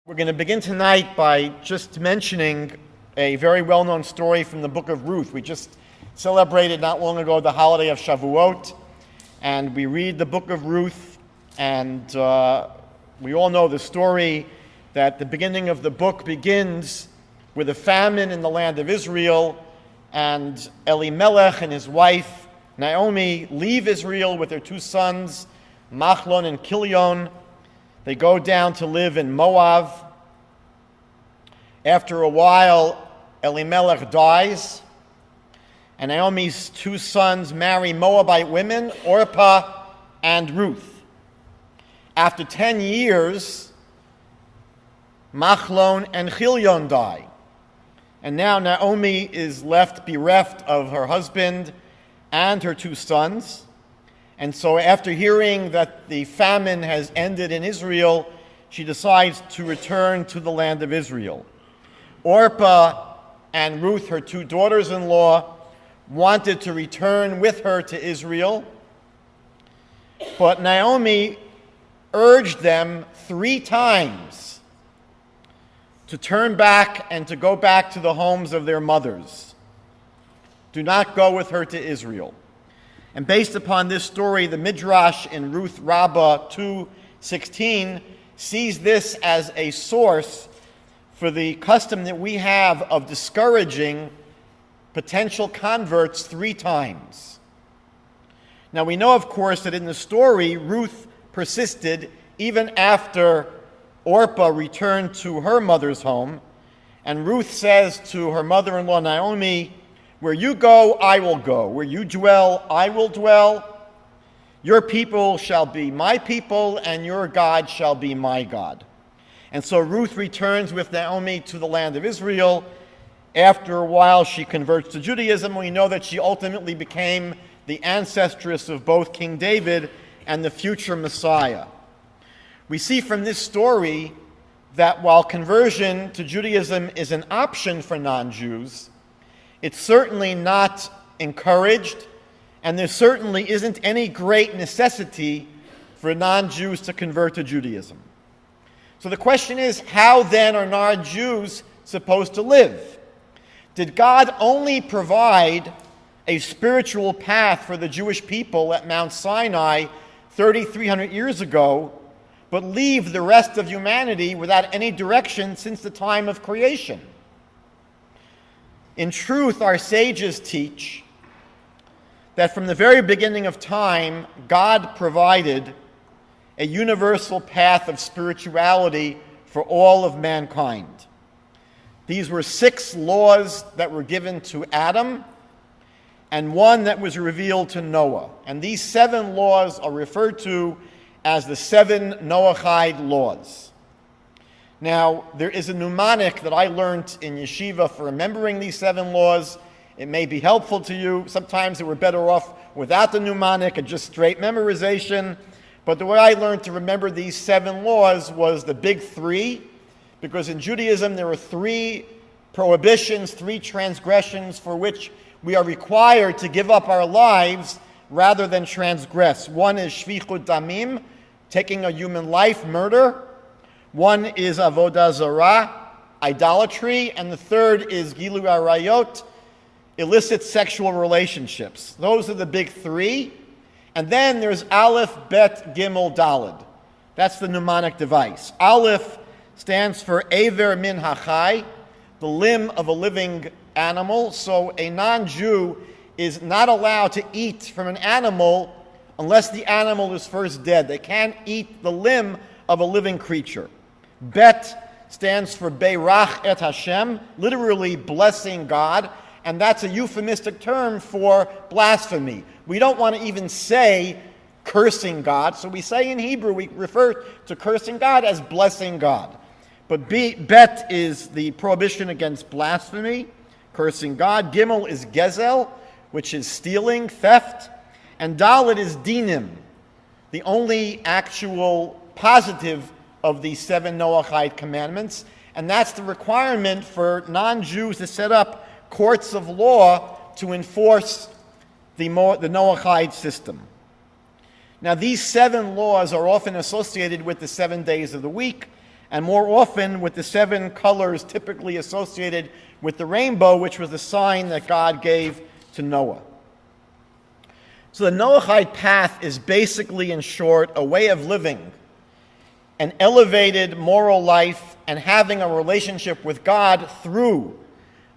We're going to begin tonight by just mentioning a very well-known story from the book of Ruth. We just celebrated not long ago the holiday of Shavuot, and we read the book of Ruth, and we all know the story that the beginning of the book begins with a famine in the land of Israel, and Elimelech and his wife Naomi leave Israel with their two sons, Machlon and Kilion. They go down to live in Moab. After a while, Elimelech dies, and Naomi's two sons marry Moabite women, Orpah and Ruth. After 10 years, Machlon and Kilion die, and now Naomi is left bereft of her husband and her two sons. And so after hearing that the famine has ended in Israel, she decides to return to the land of Israel. Orpah and Ruth, her two daughters-in-law, wanted to return with her to Israel, but Naomi urged them 3 times to turn back and to go back to the homes of their mothers. Do not go with her to Israel. And based upon this story, the Midrash in Ruth Rabbah 2:16 sees this as a source for the custom that we have of discouraging potential converts 3 times. Now we know, of course, that in the story, Ruth persisted even after Orpah returned to her mother's home, and Ruth says to her mother-in-law Naomi, "Where you go, I will go. Where you dwell, I will dwell. Your people shall be my people, and your God shall be my God." And so Ruth returns with Naomi to the land of Israel. After a while, she converts to Judaism. We know that she ultimately became the ancestress of both King David and the future Messiah. We see from this story that while conversion to Judaism is an option for non-Jews, it's certainly not encouraged, and there certainly isn't any great necessity for non-Jews to convert to Judaism. So the question is, how then are non-Jews supposed to live? Did God only provide a spiritual path for the Jewish people at Mount Sinai 3,300 years ago, but leave the rest of humanity without any direction since the time of creation? In truth, our sages teach that from the very beginning of time, God provided a universal path of spirituality for all of mankind. These were 6 laws that were given to Adam and 1 that was revealed to Noah. And these 7 laws are referred to as the 7 Noachide laws. Now, there is a mnemonic that I learned in yeshiva for remembering these 7 laws. It may be helpful to you. Sometimes we're better off without the mnemonic and just straight memorization. But the way I learned to remember these 7 laws was the big 3, because in Judaism there are 3 prohibitions, 3 transgressions for which we are required to give up our lives rather than transgress. 1 is shvichut damim, taking a human life, murder. 1 is avodah zarah, idolatry, and the 3rd is gilu arayot, illicit sexual relationships. Those are the big 3. And then there's Aleph, Bet, Gimel, Daled. That's the mnemonic device. Aleph stands for Aver Min Hachai, the limb of a living animal. So a non-Jew is not allowed to eat from an animal unless the animal is first dead. They can't eat the limb of a living creature. Bet stands for Beirach et Hashem, literally blessing God, and that's a euphemistic term for blasphemy. We don't want to even say cursing God, so we say in Hebrew, we refer to cursing God as blessing God. But Bet is the prohibition against blasphemy, cursing God. Gimel is Gezel, which is stealing, theft. And Dalet is Dinim, the only actual positive of the 7 Noachide commandments. And that's the requirement for non-Jews to set up courts of law to enforce the Noachide system. Now, these 7 laws are often associated with the 7 days of the week, and more often with the 7 colors typically associated with the rainbow, which was the sign that God gave to Noah. So the Noachide path is basically, in short, a way of living an elevated moral life and having a relationship with God through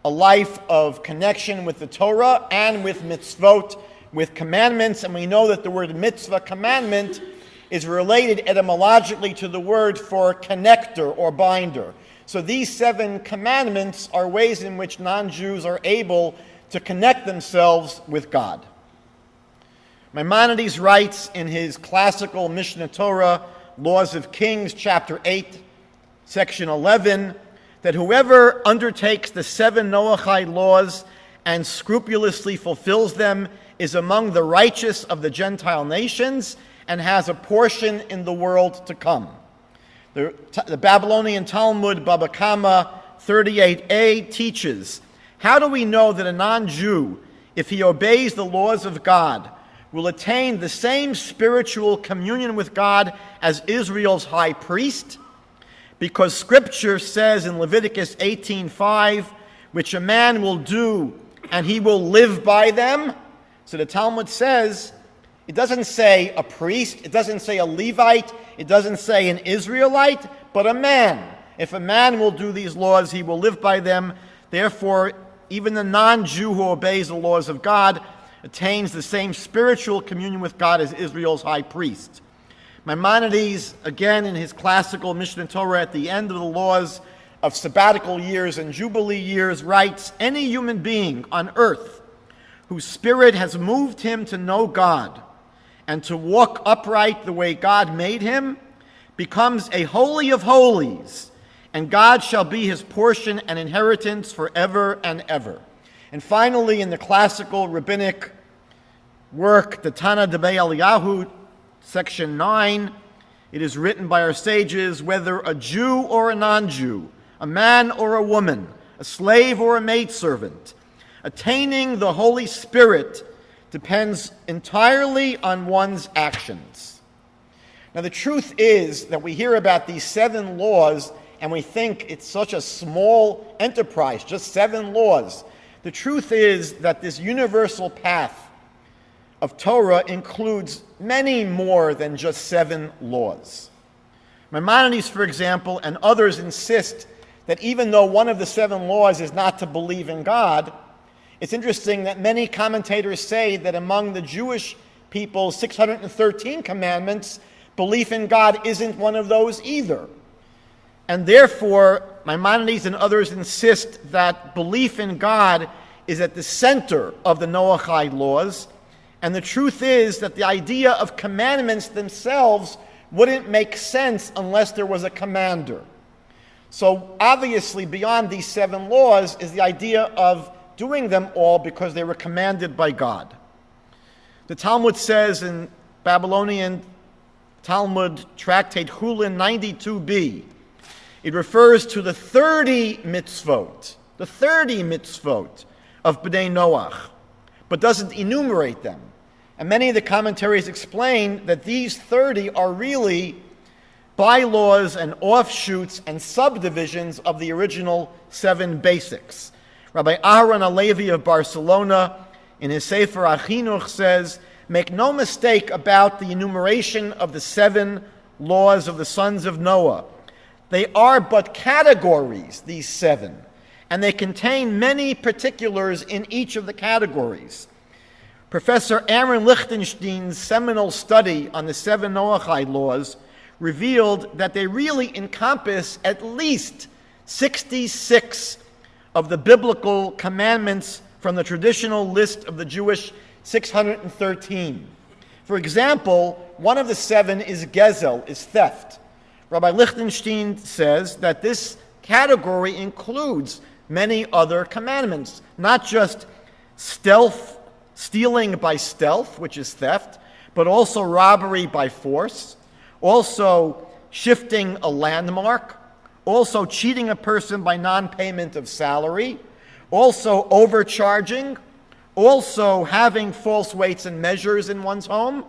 a life of connection with the Torah and with mitzvot, with commandments. And we know that the word mitzvah, commandment, is related etymologically to the word for connector or binder. So these 7 commandments are ways in which non-Jews are able to connect themselves with God. Maimonides writes in his classical Mishnah Torah, Laws of Kings, chapter 8, section 11, that whoever undertakes the 7 Noachide laws and scrupulously fulfills them is among the righteous of the Gentile nations and has a portion in the world to come. The Babylonian Talmud, Baba Kama 38a, teaches, how do we know that a non-Jew, if he obeys the laws of God, will attain the same spiritual communion with God as Israel's high priest? Because Scripture says in Leviticus 18:5, which a man will do and he will live by them. So the Talmud says, it doesn't say a priest, it doesn't say a Levite, it doesn't say an Israelite, but a man. If a man will do these laws, he will live by them. Therefore, even the non-Jew who obeys the laws of God attains the same spiritual communion with God as Israel's high priest. Maimonides, again in his classical Mishnah Torah at the end of the laws of sabbatical years and jubilee years, writes, any human being on earth whose spirit has moved him to know God and to walk upright the way God made him becomes a holy of holies, and God shall be his portion and inheritance forever and ever. And finally, in the classical rabbinic work, the Tana Debei Eliyahu, section 9, it is written by our sages, whether a Jew or a non-Jew, a man or a woman, a slave or a maidservant, attaining the Holy Spirit depends entirely on one's actions. Now, the truth is that we hear about these 7 laws and we think it's such a small enterprise, just 7 laws. The truth is that this universal path of Torah includes many more than just 7 laws. Maimonides, for example, and others insist that even though one of the 7 laws is not to believe in God, it's interesting that many commentators say that among the Jewish people's 613 commandments, belief in God isn't one of those either. And therefore, Maimonides and others insist that belief in God is at the center of the Noachide laws. And the truth is that the idea of commandments themselves wouldn't make sense unless there was a commander. So obviously, beyond these 7 laws is the idea of doing them all because they were commanded by God. The Talmud says in Babylonian Talmud tractate Hulin 92b, it refers to the 30 mitzvot of B'nai Noach, but doesn't enumerate them. And many of the commentaries explain that these 30 are really bylaws and offshoots and subdivisions of the original 7 basics. Rabbi Aharon Alevi of Barcelona, in his Sefer HaChinuch, says, make no mistake about the enumeration of the 7 laws of the sons of Noah. They are but categories, these 7, and they contain many particulars in each of the categories. Professor Aaron Lichtenstein's seminal study on the 7 Noachide laws revealed that they really encompass at least 66 of the biblical commandments from the traditional list of the Jewish 613. For example, one of the 7 is gezel, is theft. Rabbi Lichtenstein says that this category includes many other commandments, not just stealing by stealth, which is theft, but also robbery by force, also shifting a landmark, also cheating a person by non-payment of salary, also overcharging, also having false weights and measures in one's home,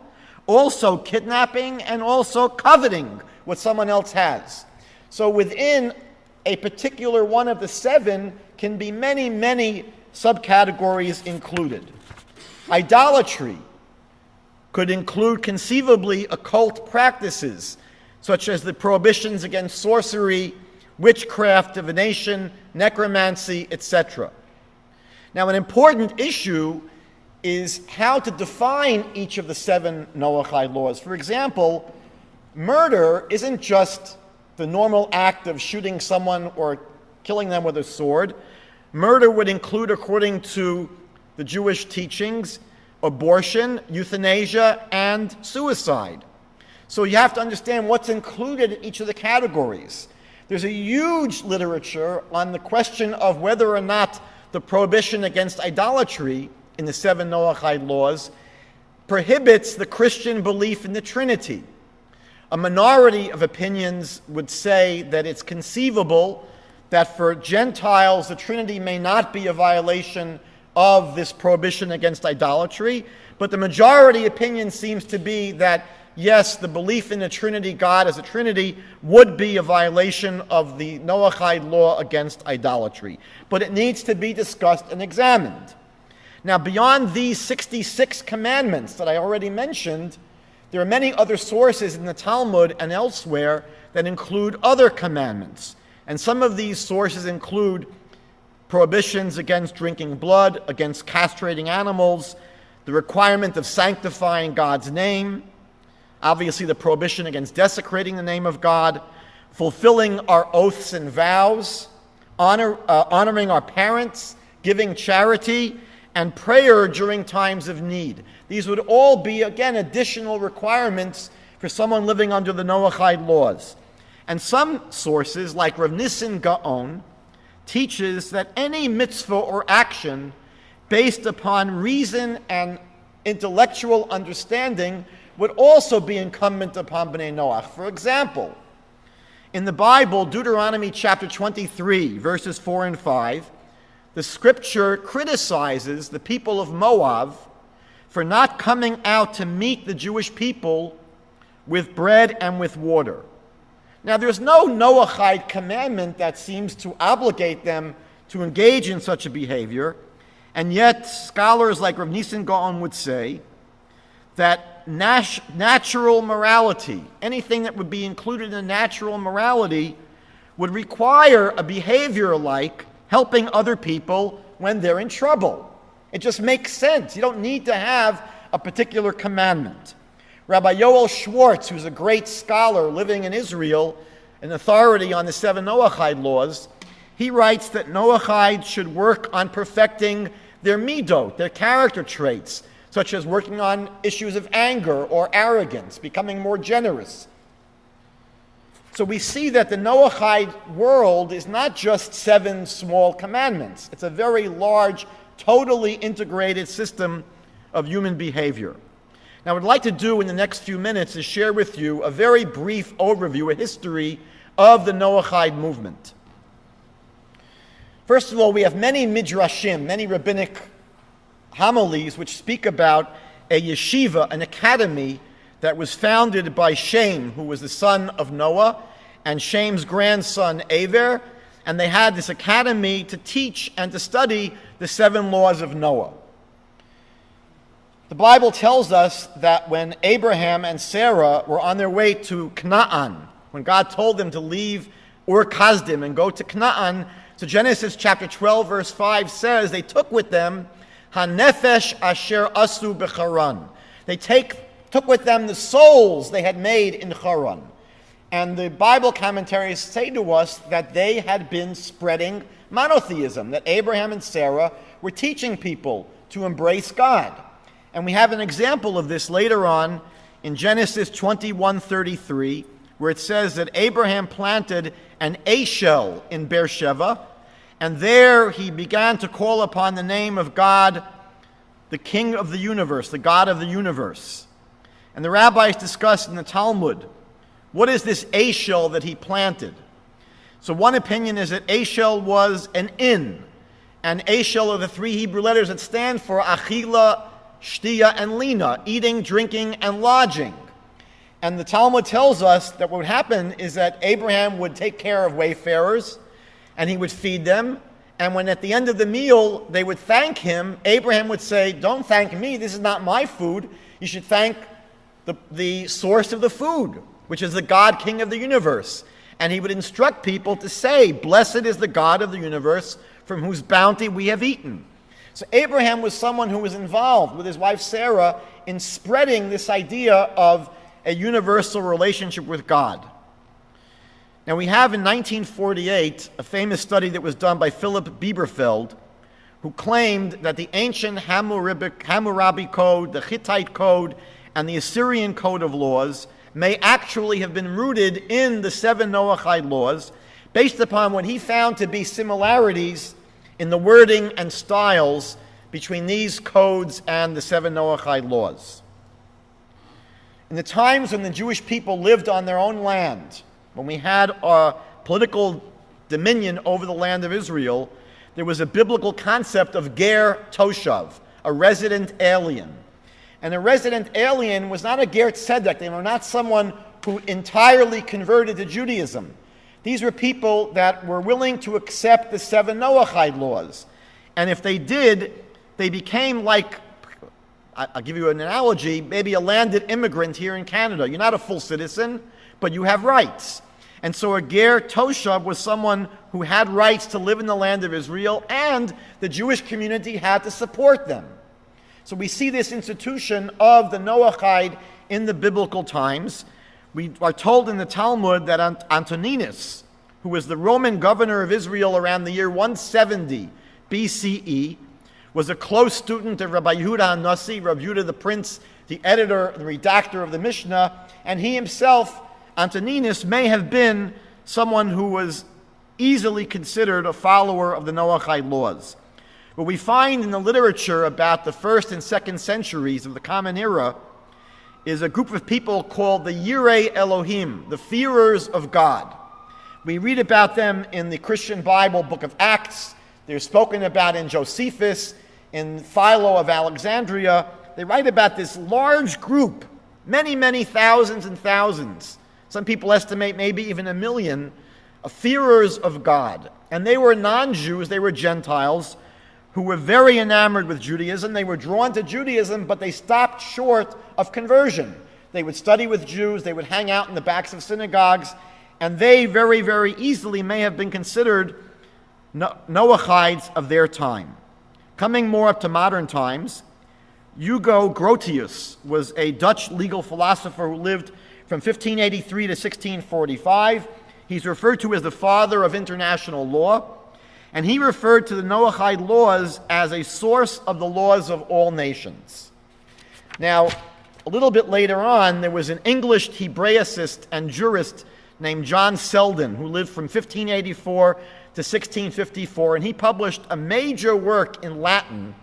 also kidnapping, and also coveting what someone else has. So within a particular one of the 7 can be many, many subcategories included. Idolatry could include conceivably occult practices, such as the prohibitions against sorcery, witchcraft, divination, necromancy, etc. Now, an important issue is how to define each of the 7 Noachide laws. For example, murder isn't just the normal act of shooting someone or killing them with a sword. Murder would include, according to the Jewish teachings, abortion, euthanasia, and suicide. So you have to understand what's included in each of the categories. There's a huge literature on the question of whether or not the prohibition against idolatry in the 7 Noachide laws prohibits the Christian belief in the Trinity. A minority of opinions would say that it's conceivable that for Gentiles the Trinity may not be a violation of this prohibition against idolatry, but the majority opinion seems to be that yes, the belief in the Trinity, God as a Trinity, would be a violation of the Noachide law against idolatry. But it needs to be discussed and examined. Now, beyond these 66 commandments that I already mentioned, there are many other sources in the Talmud and elsewhere that include other commandments. And some of these sources include prohibitions against drinking blood, against castrating animals, the requirement of sanctifying God's name, obviously the prohibition against desecrating the name of God, fulfilling our oaths and vows, honoring our parents, giving charity, and prayer during times of need. These would all be, again, additional requirements for someone living under the Noachide laws. And some sources, like Rav Nissim Gaon, teaches that any mitzvah or action based upon reason and intellectual understanding would also be incumbent upon Bnei Noach. For example, in the Bible, Deuteronomy chapter 23, verses 4 and 5, the scripture criticizes the people of Moab for not coming out to meet the Jewish people with bread and with water. Now, there's no Noachide commandment that seems to obligate them to engage in such a behavior, and yet scholars like Rav Nissim Gaon would say that natural morality, anything that would be included in natural morality, would require a behavior like helping other people when they're in trouble. It just makes sense. You don't need to have a particular commandment. Rabbi Yoel Schwartz, who's a great scholar living in Israel, an authority on the 7 Noachide laws, he writes that Noachide should work on perfecting their midot, their character traits, such as working on issues of anger or arrogance, becoming more generous. So we see that the Noachide world is not just 7 small commandments. It's a very large, totally integrated system of human behavior. Now, what I'd like to do in the next few minutes is share with you a very brief overview, a history of the Noachide movement. First of all, we have many midrashim, many rabbinic homilies, which speak about a yeshiva, an academy, that was founded by Shem, who was the son of Noah, and Shem's grandson Aver, and they had this academy to teach and to study the 7 laws of Noah. The Bible tells us that when Abraham and Sarah were on their way to Canaan, when God told them to leave Ur Kasdim and go to Canaan, so Genesis chapter 12 verse 5 says they took with them Hanefesh asher asu b'Charan. They took with them the souls they had made in Haran. And the Bible commentaries say to us that they had been spreading monotheism, that Abraham and Sarah were teaching people to embrace God. And we have an example of this later on in Genesis 21:33, where it says that Abraham planted an Eshel in Beersheba, and there he began to call upon the name of God, the King of the universe, the God of the universe. And the rabbis discussed in the Talmud, what is this Eshel that he planted? So one opinion is that Eshel was an inn, and Eshel are the 3 Hebrew letters that stand for Achila, Shtia, and Lina, eating, drinking, and lodging. And the Talmud tells us that what would happen is that Abraham would take care of wayfarers, and he would feed them. And when at the end of the meal they would thank him, Abraham would say, "Don't thank me, this is not my food. You should thank the source of the food, which is the God King of the universe." And he would instruct people to say, "Blessed is the God of the universe, from whose bounty we have eaten." So Abraham was someone who was involved with his wife Sarah in spreading this idea of a universal relationship with God. Now we have in 1948 a famous study that was done by Philip Bieberfeld, who claimed that the ancient Hammurabi Code, the Hittite Code, and the Assyrian Code of Laws may actually have been rooted in the 7 Noachide laws, based upon what he found to be similarities in the wording and styles between these codes and the 7 Noachide laws. In the times when the Jewish people lived on their own land, when we had our political dominion over the land of Israel, there was a biblical concept of ger toshav, a resident alien. And a resident alien was not a ger tzedek. They were not someone who entirely converted to Judaism. These were people that were willing to accept the 7 Noachide laws. And if they did, they became like, I'll give you an analogy, maybe a landed immigrant here in Canada. You're not a full citizen, but you have rights. And so a ger toshav was someone who had rights to live in the land of Israel, and the Jewish community had to support them. So we see this institution of the Noachide in the biblical times. We are told in the Talmud that Antoninus, who was the Roman governor of Israel around the year 170 BCE, was a close student of Rabbi Yehuda HaNasi, Rabbi Yehuda the Prince, the editor, the redactor of the Mishnah, and he himself, Antoninus, may have been someone who was easily considered a follower of the Noachide laws. What we find in the literature about the 1st and 2nd centuries of the Common Era is a group of people called the Yirei Elohim, the fearers of God. We read about them in the Christian Bible, book of Acts. They're spoken about in Josephus, in Philo of Alexandria. They write about this large group, many, many thousands and thousands. Some people estimate maybe even 1 million, of fearers of God. And they were non-Jews, they were Gentiles, who were very enamored with Judaism. They were drawn to Judaism, but they stopped short of conversion. They would study with Jews, they would hang out in the backs of synagogues, and they very, very easily may have been considered Noachides of their time. Coming more up to modern times, Hugo Grotius was a Dutch legal philosopher who lived from 1583 to 1645. He's referred to as the father of international law. And he referred to the Noachide laws as a source of the laws of all nations. Now, a little bit later on, there was an English Hebraicist and jurist named John Selden, who lived from 1584 to 1654, and he published a major work in Latin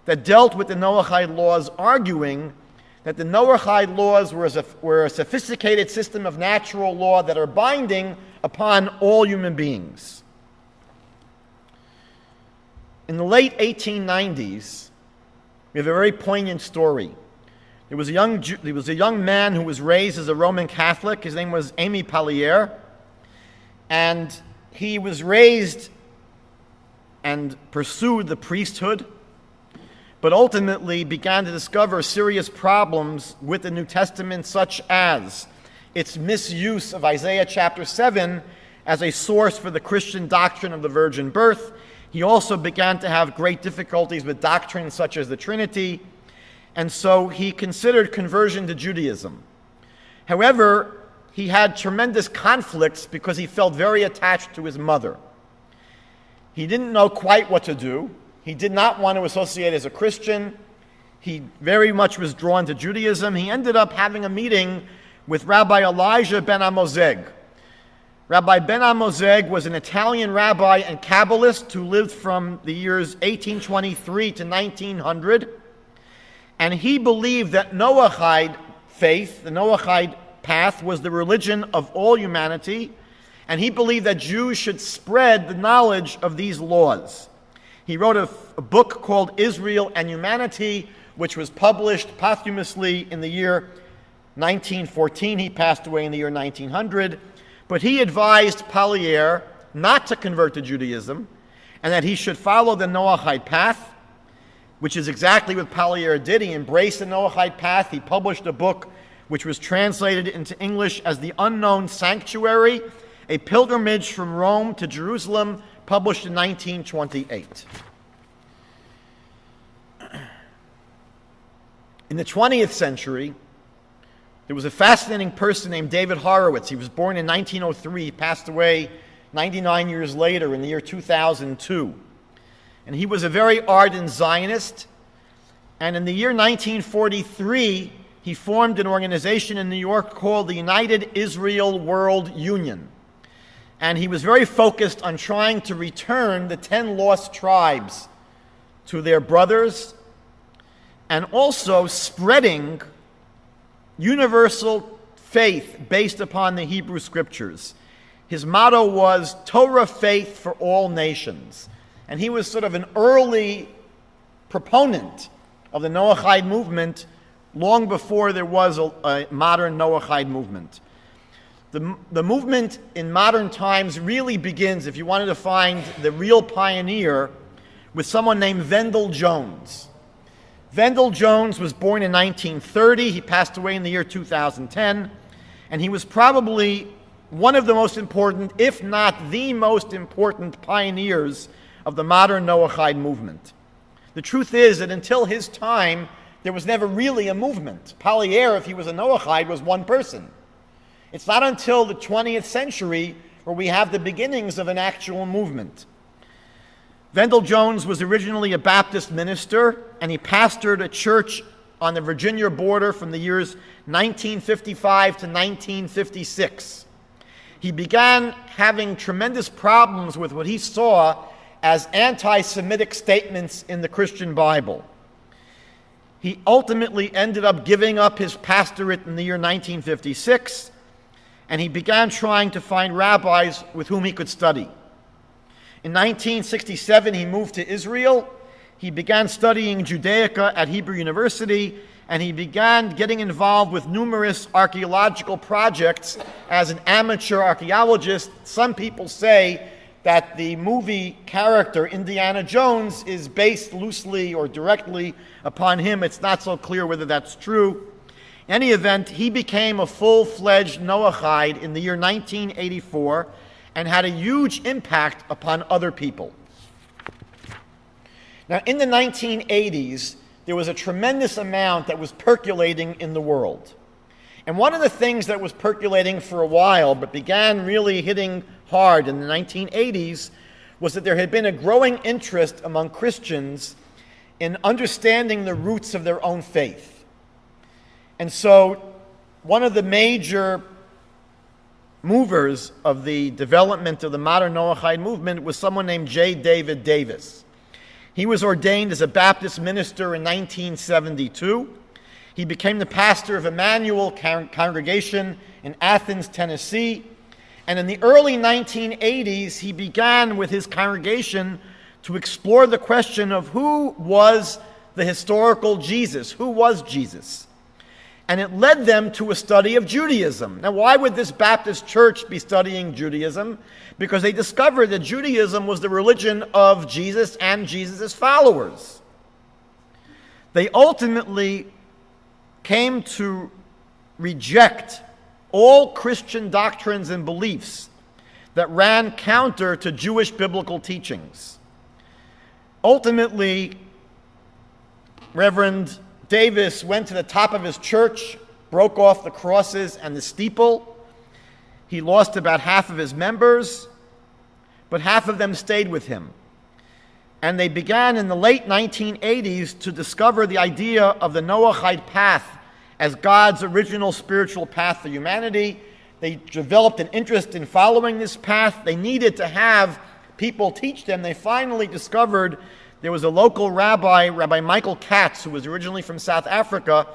that dealt with the Noachide laws, arguing that the Noachide laws were a sophisticated system of natural law that are binding upon all human beings. In the late 1890s, we have a very poignant story. There was a young man who was raised as a Roman Catholic. His name was Aimé Pallier. And he was raised and pursued the priesthood, but ultimately began to discover serious problems with the New Testament, such as its misuse of Isaiah chapter 7 as a source for the Christian doctrine of the virgin birth. He also began to have great difficulties with doctrines such as the Trinity, and so he considered conversion to Judaism. However, he had tremendous conflicts because he felt very attached to his mother. He didn't know quite what to do. He did not want to associate as a Christian. He very much was drawn to Judaism. He ended up having a meeting with Rabbi Elijah ben Amozeg. Rabbi ben Amozeg was an Italian rabbi and Kabbalist who lived from the years 1823 to 1900. And he believed that Noachide faith, the Noachide path, was the religion of all humanity. And he believed that Jews should spread the knowledge of these laws. He wrote a book called Israel and Humanity, which was published posthumously in the year 1914, he passed away in the year 1900, but he advised Pallier not to convert to Judaism and that he should follow the Noachide path, which is exactly what Pallier did. He embraced the Noachide path. He published a book which was translated into English as The Unknown Sanctuary, a pilgrimage from Rome to Jerusalem, published in 1928. In the 20th century, there was a fascinating person named David Horowitz. He was born in 1903. He passed away 99 years later in the year 2002. And he was a very ardent Zionist. And in the year 1943, he formed an organization in New York called the United Israel World Union. And he was very focused on trying to return the 10 lost tribes to their brothers and also spreading universal faith based upon the Hebrew Scriptures. His motto was Torah faith for all nations. And he was sort of an early proponent of the Noachide movement long before there was a modern Noachide movement. The movement in modern times really begins, if you wanted to find the real pioneer, with someone named Wendell Jones. Wendell Jones was born in 1930. He passed away in the year 2010. And he was probably one of the most important, if not the most important, pioneers of the modern Noachide movement. The truth is that until his time, there was never really a movement. Pallier, if he was a Noachide, was one person. It's not until the 20th century where we have the beginnings of an actual movement. Wendell Jones was originally a Baptist minister, and he pastored a church on the Virginia border from the years 1955 to 1956. He began having tremendous problems with what he saw as anti-Semitic statements in the Christian Bible. He ultimately ended up giving up his pastorate in the year 1956, and he began trying to find rabbis with whom he could study. In 1967, he moved to Israel. He began studying Judaica at Hebrew University, and he began getting involved with numerous archaeological projects as an amateur archaeologist. Some people say that the movie character Indiana Jones is based loosely or directly upon him. It's not so clear whether that's true. In any event, he became a full-fledged Noachide in the year 1984 and had a huge impact upon other people. Now, in the 1980s, there was a tremendous amount that was percolating in the world. And one of the things that was percolating for a while, but began really hitting hard in the 1980s, was that there had been a growing interest among Christians in understanding the roots of their own faith. And so, one of the major movers of the development of the modern Noachide movement was someone named J. David Davis. He was ordained as a Baptist minister in 1972. He became the pastor of Emmanuel congregation in Athens, Tennessee. And in the early 1980s, he began with his congregation to explore the question of who was the historical Jesus, who was Jesus. And it led them to a study of Judaism. Now, why would this Baptist church be studying Judaism? Because they discovered that Judaism was the religion of Jesus and Jesus' followers. They ultimately came to reject all Christian doctrines and beliefs that ran counter to Jewish biblical teachings. Ultimately, Reverend Davis went to the top of his church, broke off the crosses and the steeple. He lost about half of his members, but half of them stayed with him. And they began in the late 1980s to discover the idea of the Noachide path as God's original spiritual path for humanity. They developed an interest in following this path. They needed to have people teach them. They finally discovered there was a local rabbi, Rabbi Michael Katz, who was originally from South Africa,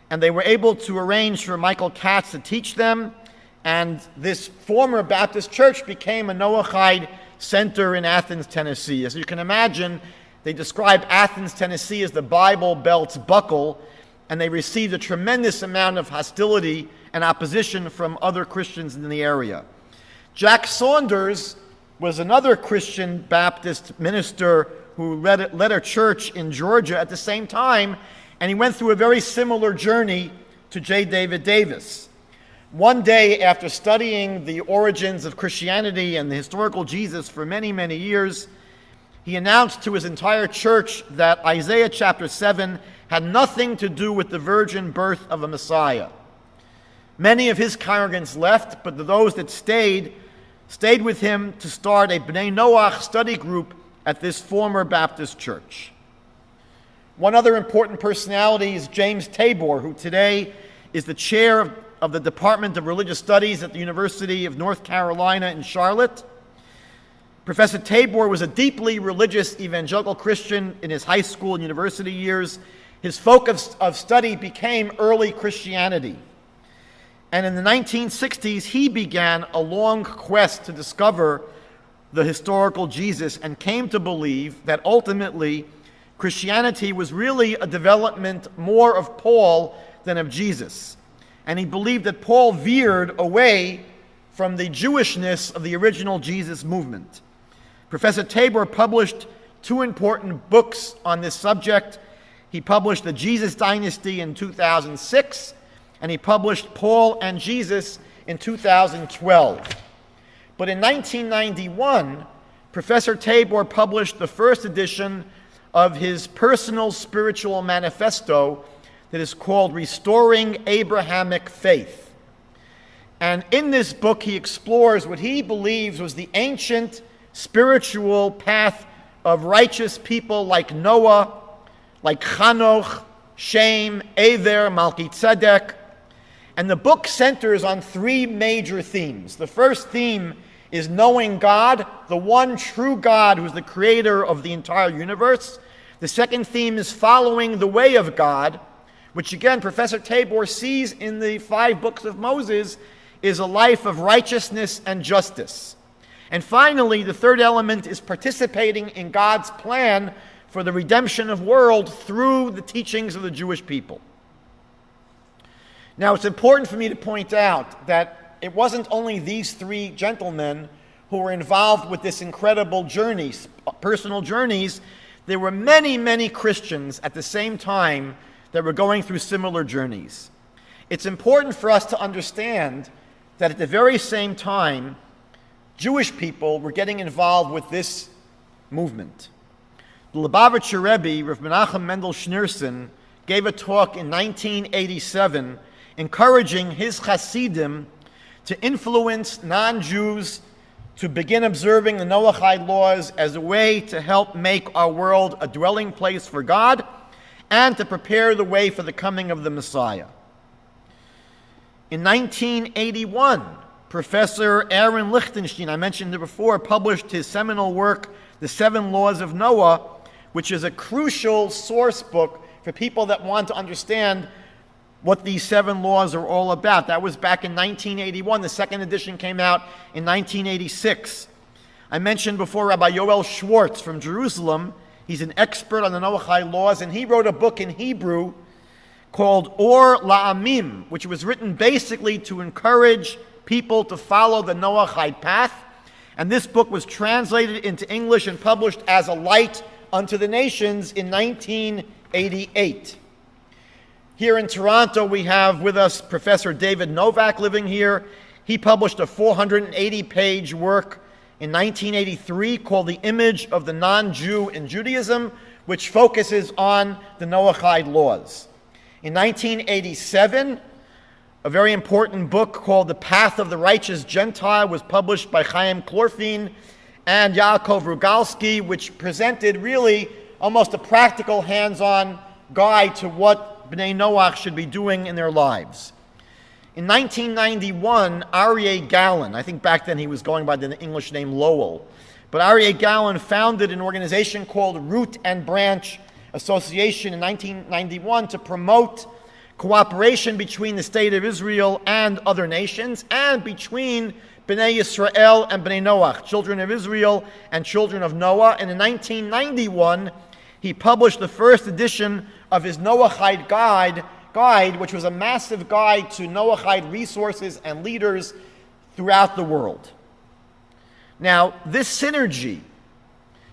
and they were able to arrange for Michael Katz to teach them, and this former Baptist church became a Noachide center in Athens, Tennessee. As you can imagine, they describe Athens, Tennessee as the Bible Belt's buckle, and they received a tremendous amount of hostility and opposition from other Christians in the area. Jack Saunders was another Christian Baptist minister who led a church in Georgia at the same time, and he went through a very similar journey to J. David Davis. One day, after studying the origins of Christianity and the historical Jesus for many, many years, he announced to his entire church that Isaiah chapter 7 had nothing to do with the virgin birth of a Messiah. Many of his congregants left, but those that stayed with him to start a Bnei Noach study group at this former Baptist church. One other important personality is James Tabor, who today is the chair of the Department of Religious Studies at the University of North Carolina in Charlotte. Professor Tabor was a deeply religious evangelical Christian in his high school and university years. His focus of study became early Christianity. And in the 1960s, he began a long quest to discover the historical Jesus and came to believe that ultimately Christianity was really a development more of Paul than of Jesus. And he believed that Paul veered away from the Jewishness of the original Jesus movement. Professor Tabor published two important books on this subject. He published The Jesus Dynasty in 2006, and he published Paul and Jesus in 2012. But in 1991, Professor Tabor published the first edition of his personal spiritual manifesto that is called Restoring Abrahamic Faith. And in this book, he explores what he believes was the ancient spiritual path of righteous people like Noah, like Chanoch, Shem, Ever, Melchizedek. And the book centers on three major themes. The first theme is knowing God, the one true God who's the creator of the entire universe. The second theme is following the way of God, which again Professor Tabor sees in the 5 books of Moses is a life of righteousness and justice. And finally, the third element is participating in God's plan for the redemption of the world through the teachings of the Jewish people. Now, it's important for me to point out that it wasn't only these 3 gentlemen who were involved with this incredible journey, personal journeys. There were many, many Christians at the same time that were going through similar journeys. It's important for us to understand that at the very same time, Jewish people were getting involved with this movement. The Lubavitcher Rebbe, Rav Menachem Mendel Schneerson, gave a talk in 1987 encouraging his Hasidim to influence non-Jews to begin observing the Noachide laws as a way to help make our world a dwelling place for God and to prepare the way for the coming of the Messiah. In 1981, Professor Aaron Lichtenstein, I mentioned it before, published his seminal work, The 7 Laws of Noah, which is a crucial source book for people that want to understand what these 7 laws are all about. That was back in 1981. The second edition came out in 1986. I mentioned before Rabbi Yoel Schwartz from Jerusalem. He's an expert on the Noachide laws, and he wrote a book in Hebrew called Or La'amim, which was written basically to encourage people to follow the Noachide path. And this book was translated into English and published as a light unto the nations in 1988. Here in Toronto, we have with us Professor David Novak living here. He published a 480-page work in 1983 called The Image of the Non-Jew in Judaism, which focuses on the Noachide laws. In 1987, a very important book called The Path of the Righteous Gentile was published by Chaim Chlorfin and Yaakov Rugalski, which presented really almost a practical hands-on guide to what Bnei Noach should be doing in their lives. In 1991, Aryeh Gallon, I think back then he was going by the English name Lowell, but Aryeh Gallon founded an organization called Root and Branch Association in 1991 to promote cooperation between the state of Israel and other nations, and between Bnei Yisrael and Bnei Noach, children of Israel and children of Noah. And in 1991, he published the first edition of his Noachide guide guide, which was a massive guide to Noachide resources and leaders throughout the world. Now, this synergy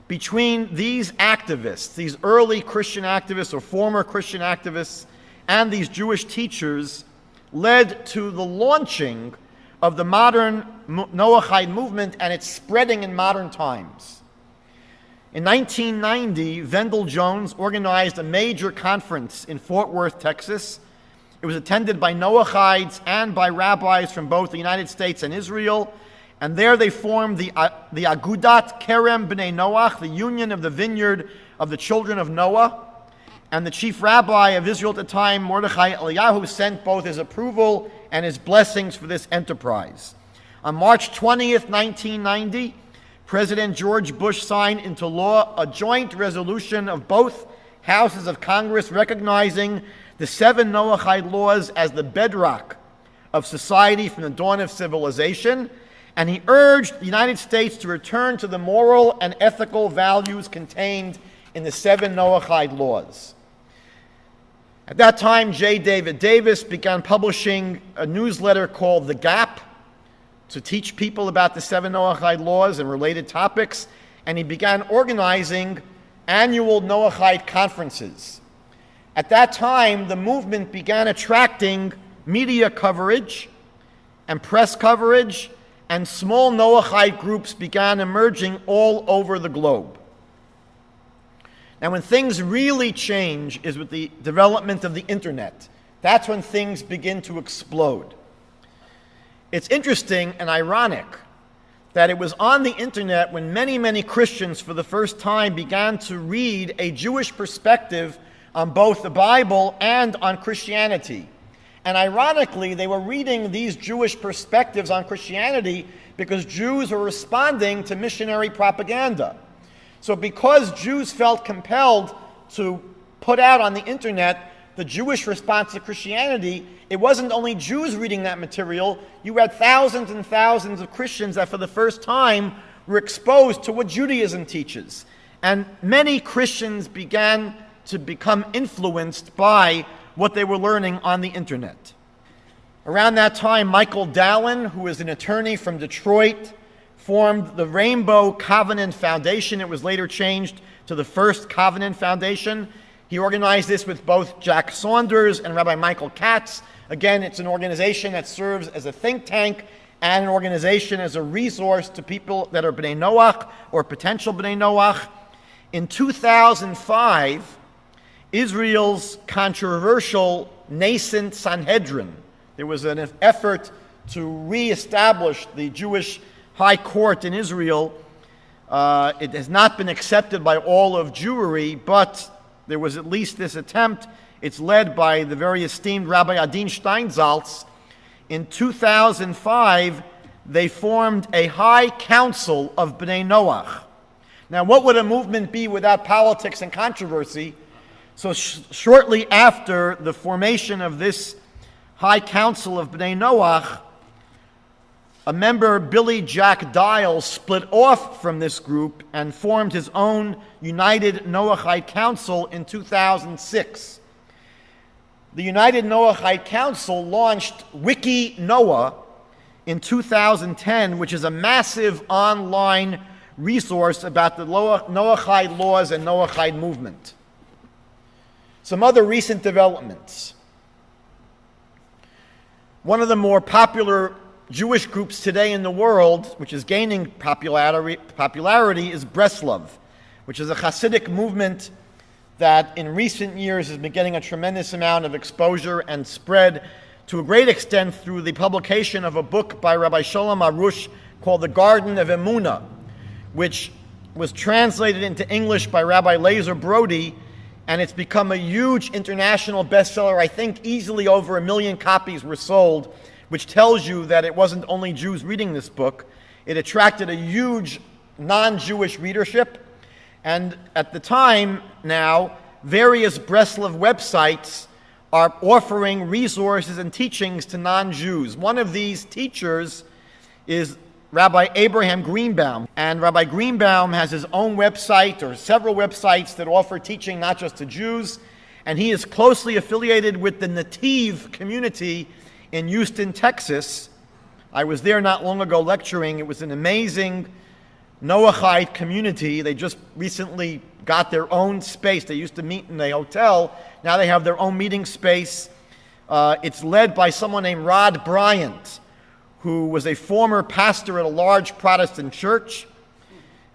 between these activists, these early Christian activists or former Christian activists, and these Jewish teachers led to the launching of the modern Noachide movement and its spreading in modern times. In 1990, Vendell Jones organized a major conference in Fort Worth, Texas. It was attended by Noachides and by rabbis from both the United States and Israel, and there they formed the Agudat Kerem B'nai Noach, the Union of the Vineyard of the Children of Noah. And the chief rabbi of Israel at the time, Mordechai Eliyahu, sent both his approval and his blessings for this enterprise. On March 20th, 1990, President George Bush signed into law a joint resolution of both houses of Congress recognizing the 7 Noachide laws as the bedrock of society from the dawn of civilization, and he urged the United States to return to the moral and ethical values contained in the 7 Noachide laws. At that time, J. David Davis began publishing a newsletter called The Gap to teach people about the 7 Noachide laws and related topics, and he began organizing annual Noachide conferences. At that time, the movement began attracting media coverage and press coverage, and small Noachide groups began emerging all over the globe. Now, when things really change is with the development of the internet. That's when things begin to explode. It's interesting and ironic that it was on the internet when many, many Christians for the first time began to read a Jewish perspective on both the Bible and on Christianity. And ironically, they were reading these Jewish perspectives on Christianity because Jews were responding to missionary propaganda. So because Jews felt compelled to put out on the internet the Jewish response to Christianity, it wasn't only Jews reading that material. You had thousands and thousands of Christians that for the first time were exposed to what Judaism teaches. And many Christians began to become influenced by what they were learning on the internet. Around that time, Michael Dallin, who is an attorney from Detroit, formed the Rainbow Covenant Foundation. It was later changed to the First Covenant Foundation. He organized this with both Jack Saunders and Rabbi Michael Katz. Again, it's an organization that serves as a think tank and an organization as a resource to people that are B'nai Noach or potential B'nai Noach. In 2005, Israel's controversial nascent Sanhedrin, there was an effort to reestablish the Jewish High Court in Israel. It has not been accepted by all of Jewry, but there was at least this attempt. It's led by the very esteemed Rabbi Adin Steinsaltz. In 2005, they formed a High Council of B'nai Noach. Now, what would a movement be without politics and controversy? So shortly after the formation of this High Council of B'nai Noach, a member, Billy Jack Dial, split off from this group and formed his own United Noachide Council in 2006. The United Noachide Council launched Wiki Noah in 2010, which is a massive online resource about the Noachide laws and Noachide movement. Some other recent developments. One of the more popular Jewish groups today in the world, which is gaining popularity, is Breslov, which is a Hasidic movement that in recent years has been getting a tremendous amount of exposure and spread to a great extent through the publication of a book by Rabbi Sholem Arush called The Garden of Emunah, which was translated into English by Rabbi Lazer Brody, and it's become a huge international bestseller. I think easily over 1 million copies were sold, which tells you that it wasn't only Jews reading this book. It attracted a huge non-Jewish readership. And at the time now, various Breslov websites are offering resources and teachings to non-Jews. One of these teachers is Rabbi Abraham Greenbaum. And Rabbi Greenbaum has his own website or several websites that offer teaching not just to Jews. and he is closely affiliated with the Native community in Houston, Texas. I was there not long ago lecturing. It was an amazing Noachide community. They just recently got their own space. They used to meet in a hotel. Now they have their own meeting space. It's led by someone named Rod Bryant, who was a former pastor at a large Protestant church.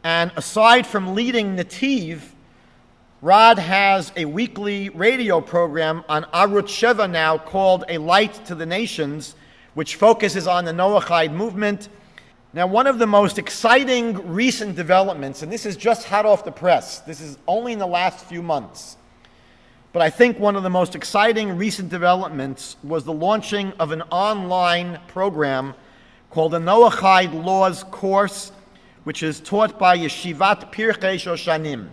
And aside from leading Nativ, Rod has a weekly radio program on Arutz Sheva now called A Light to the Nations, which focuses on the Noachide movement. Now, one of the most exciting recent developments, and this is just hot off the press, this is only in the last few months, but I think one of the most exciting recent developments was the launching of an online program called the Noachide Laws Course, which is taught by Yeshivat Pirchei Shoshanim.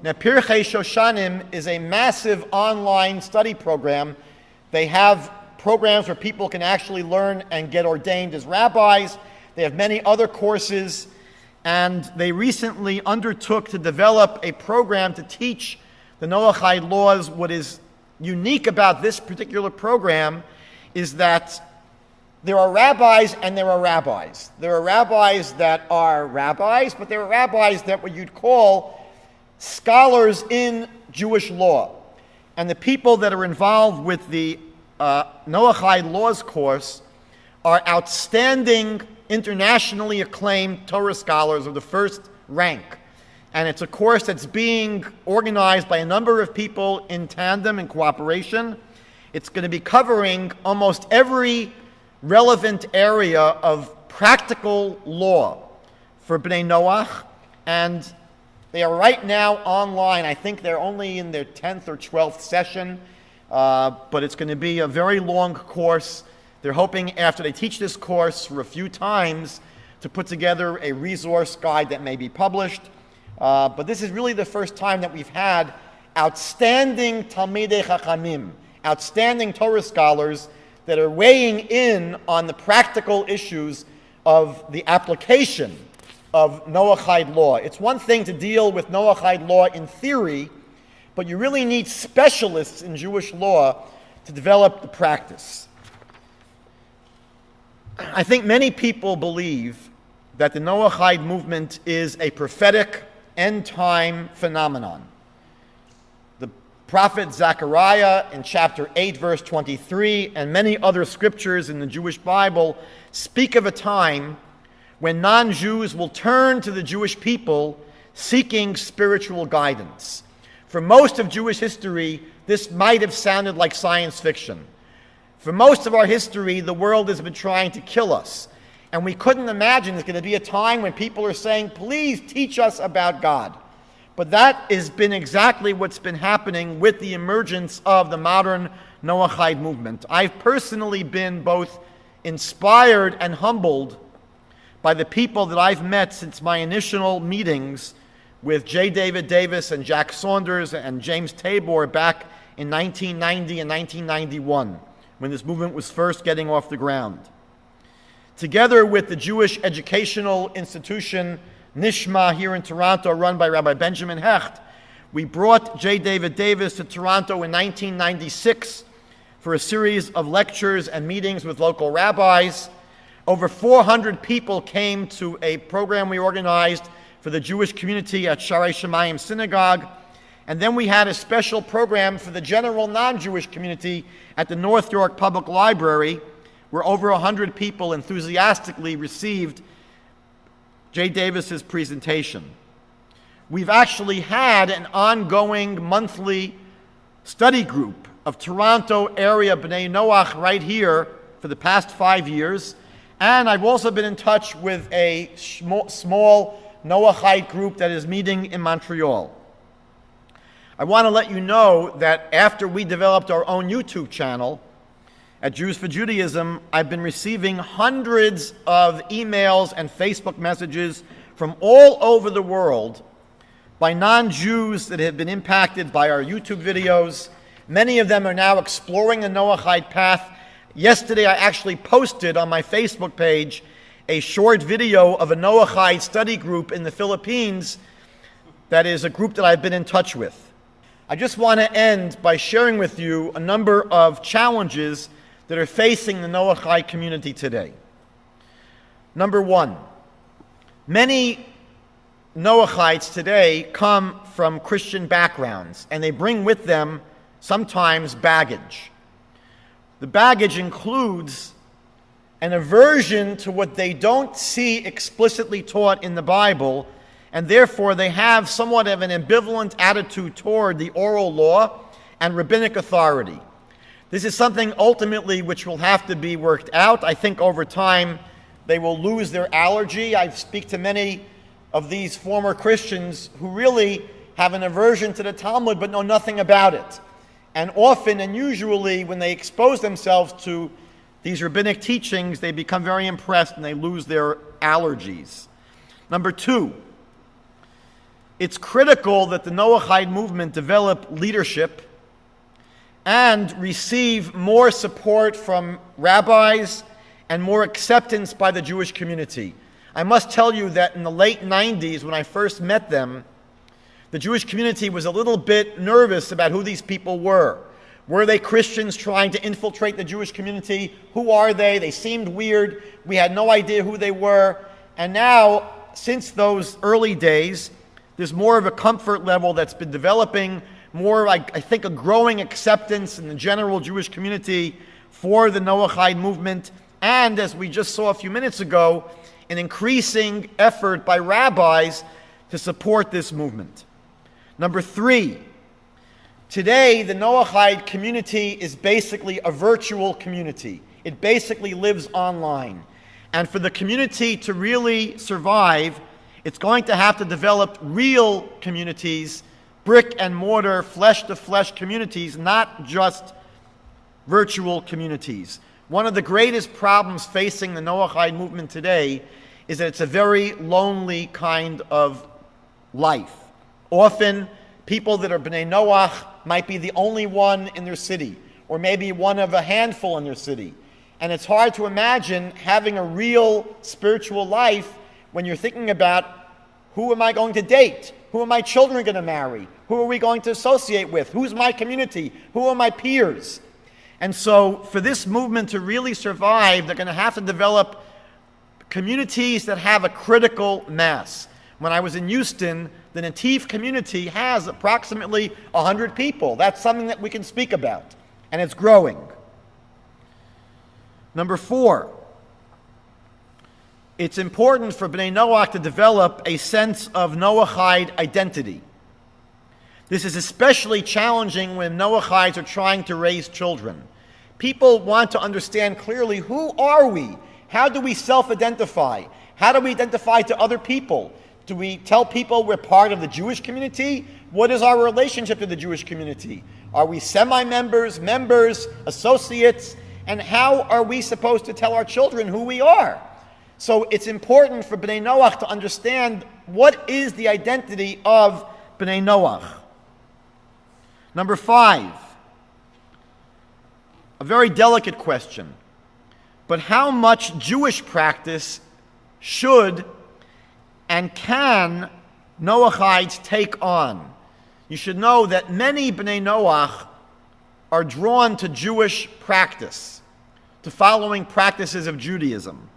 Now, Pirchei Shoshanim is a massive online study program. They have programs where people can actually learn and get ordained as rabbis. They have many other courses, and they recently undertook to develop a program to teach the Noachide laws. What is unique about this particular program is that there are rabbis and there are rabbis. There are rabbis that are rabbis, but there are rabbis that what you'd call scholars in Jewish law. And the people that are involved with the Noachide Laws course are outstanding, internationally acclaimed Torah scholars of the first rank. And it's a course that's being organized by a number of people in tandem and cooperation. It's going to be covering almost every relevant area of practical law for Bnei Noach, and they are right now online. I think they're only in their 10th or 12th session, but it's going to be a very long course. They're hoping after they teach this course for a few times to put together a resource guide that may be published. But this is really the first time that we've had outstanding Talmidei Chachamim, outstanding Torah scholars that are weighing in on the practical issues of the application of Noachide law. It's one thing to deal with Noachide law in theory, but you really need specialists in Jewish law to develop the practice. I think many people believe that the Noachide movement is a prophetic end-time phenomenon. The prophet Zechariah in chapter 8, verse 23, and many other scriptures in the Jewish Bible speak of a time when non-Jews will turn to the Jewish people seeking spiritual guidance. For most of Jewish history, this might have sounded like science fiction. For most of our history, the world has been trying to kill us. And we couldn't imagine there's going to be a time when people are saying, please teach us about God. But that has been exactly what's been happening with the emergence of the modern Noachide movement. I've personally been both inspired and humbled by the people that I've met since my initial meetings with J. David Davis and Jack Saunders and James Tabor back in 1990 and 1991, when this movement was first getting off the ground. Together with the Jewish educational institution Nishma here in Toronto, run by Rabbi Benjamin Hecht, we brought J. David Davis to Toronto in 1996 for a series of lectures and meetings with local rabbis. Over 400 people came to a program we organized for the Jewish community at Sharei Shemayim Synagogue. And then we had a special program for the general non-Jewish community at the North York Public Library, where over 100 people enthusiastically received J. Davis's presentation. We've actually had an ongoing monthly study group of Toronto area B'nai Noach right here for the past 5 years. And I've also been in touch with a small Noachide group that is meeting in Montreal. I want to let you know that after we developed our own YouTube channel at Jews for Judaism, I've been receiving hundreds of emails and Facebook messages from all over the world by non-Jews that have been impacted by our YouTube videos. Many of them are now exploring the Noachide path. Yesterday, I actually posted on my Facebook page a short video of a Noachide study group in the Philippines that is a group that I've been in touch with. I just want to end by sharing with you a number of challenges that are facing the Noachide community today. Number one, many Noachides today come from Christian backgrounds, and they bring with them sometimes baggage. The baggage includes an aversion to what they don't see explicitly taught in the Bible, and therefore they have somewhat of an ambivalent attitude toward the oral law and rabbinic authority. This is something ultimately which will have to be worked out. I think over time they will lose their allergy. I speak to many of these former Christians who really have an aversion to the Talmud but know nothing about it. And often and usually when they expose themselves to these rabbinic teachings, they become very impressed and they lose their allergies. Number two, it's critical that the Noachide movement develop leadership and receive more support from rabbis and more acceptance by the Jewish community. I must tell you that in the late 90s, when I first met them, the Jewish community was a little bit nervous about who these people were. Were they Christians trying to infiltrate the Jewish community? Who are they? They seemed weird. We had no idea who they were. And now, since those early days, there's more of a comfort level that's been developing, more, I think, a growing acceptance in the general Jewish community for the Noachide movement, and as we just saw a few minutes ago, an increasing effort by rabbis to support this movement. Number three, today the Noachide community is basically a virtual community. It basically lives online. And for the community to really survive, it's going to have to develop real communities, brick and mortar, flesh-to-flesh communities, not just virtual communities. One of the greatest problems facing the Noachide movement today is that it's a very lonely kind of life. Often, people that are B'nai Noach might be the only one in their city, or maybe one of a handful in their city. And it's hard to imagine having a real spiritual life when you're thinking about who am I going to date? Who are my children going to marry? Who are we going to associate with? Who's my community? Who are my peers? And so for this movement to really survive, they're going to have to develop communities that have a critical mass. When I was in Houston, the Nativ community has approximately 100 people. That's something that we can speak about, and it's growing. Number four, it's important for B'nai Noach to develop a sense of Noachide identity. This is especially challenging when Noachides are trying to raise children. People want to understand clearly, who are we? How do we self-identify? How do we identify to other people? Do we tell people we're part of the Jewish community? What is our relationship to the Jewish community? Are we semi-members, members, associates? And how are we supposed to tell our children who we are? So it's important for B'nai Noach to understand what is the identity of B'nai Noach. Number five, a very delicate question, but how much Jewish practice should and can Noachides take on? You should know that many B'nai Noach are drawn to Jewish practice, to following practices of Judaism.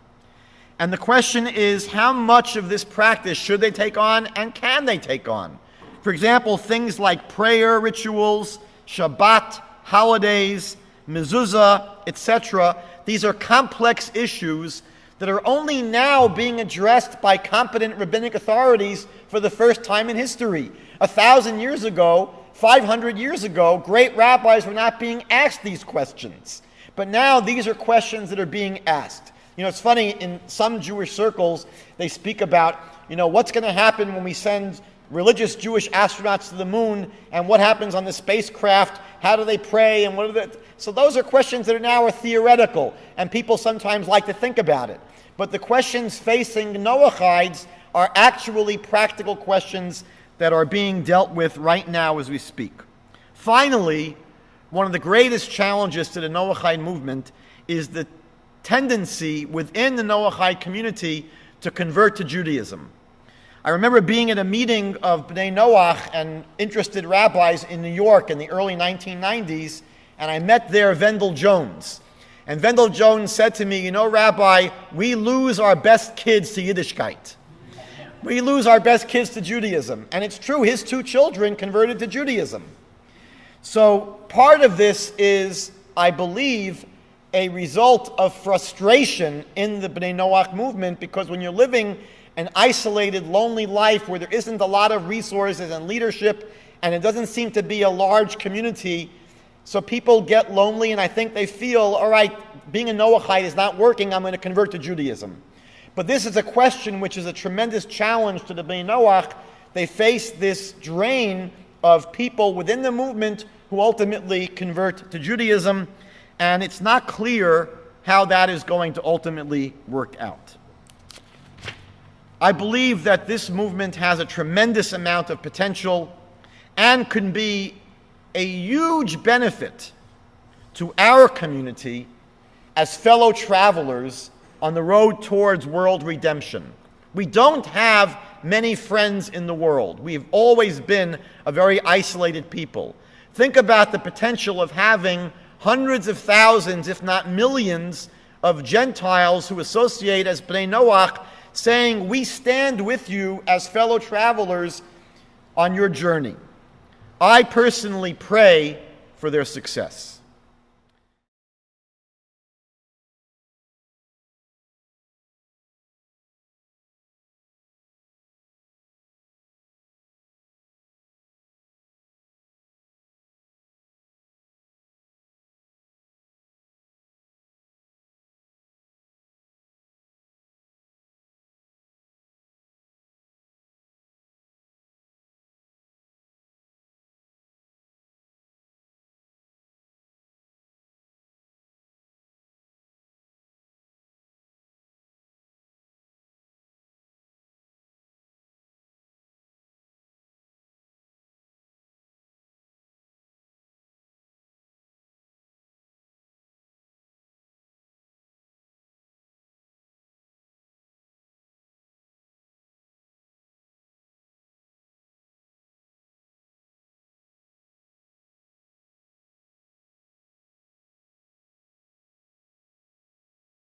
And the question is, how much of this practice should they take on and can they take on? For example, things like prayer rituals, Shabbat, holidays, mezuzah, etc. These are complex issues that are only now being addressed by competent rabbinic authorities for the first time in history. 1,000 years ago, 500 years ago, great rabbis were not being asked these questions. But now these are questions that are being asked. You know, it's funny, in some Jewish circles, they speak about, what's going to happen when we send religious Jewish astronauts to the moon, and what happens on the spacecraft, how do they pray, and what are the... So those are questions that are now theoretical, and people sometimes like to think about it. But the questions facing Noachides are actually practical questions that are being dealt with right now as we speak. Finally, one of the greatest challenges to the Noachide movement is the tendency within the Noachide community to convert to Judaism. I remember being at a meeting of Bnei Noach and interested rabbis in New York in the early 1990s, and I met there Wendell Jones. And Wendell Jones said to me, you know, Rabbi, we lose our best kids to Yiddishkeit. We lose our best kids to Judaism. And it's true, his 2 children converted to Judaism. So part of this is, I believe, a result of frustration in the Bnei Noach movement, because when you're living an isolated, lonely life where there isn't a lot of resources and leadership, and it doesn't seem to be a large community, so people get lonely, and I think they feel, all right, being a Noachide is not working, I'm going to convert to Judaism. But this is a question which is a tremendous challenge to the Bnei Noach. They face this drain of people within the movement who ultimately convert to Judaism, and it's not clear how that is going to ultimately work out. I believe that this movement has a tremendous amount of potential and can be a huge benefit to our community as fellow travelers on the road towards world redemption. We don't have many friends in the world. We've always been a very isolated people. Think about the potential of having hundreds of thousands, if not millions, of Gentiles who associate as Bnei Noach, saying, we stand with you as fellow travelers on your journey. I personally pray for their success.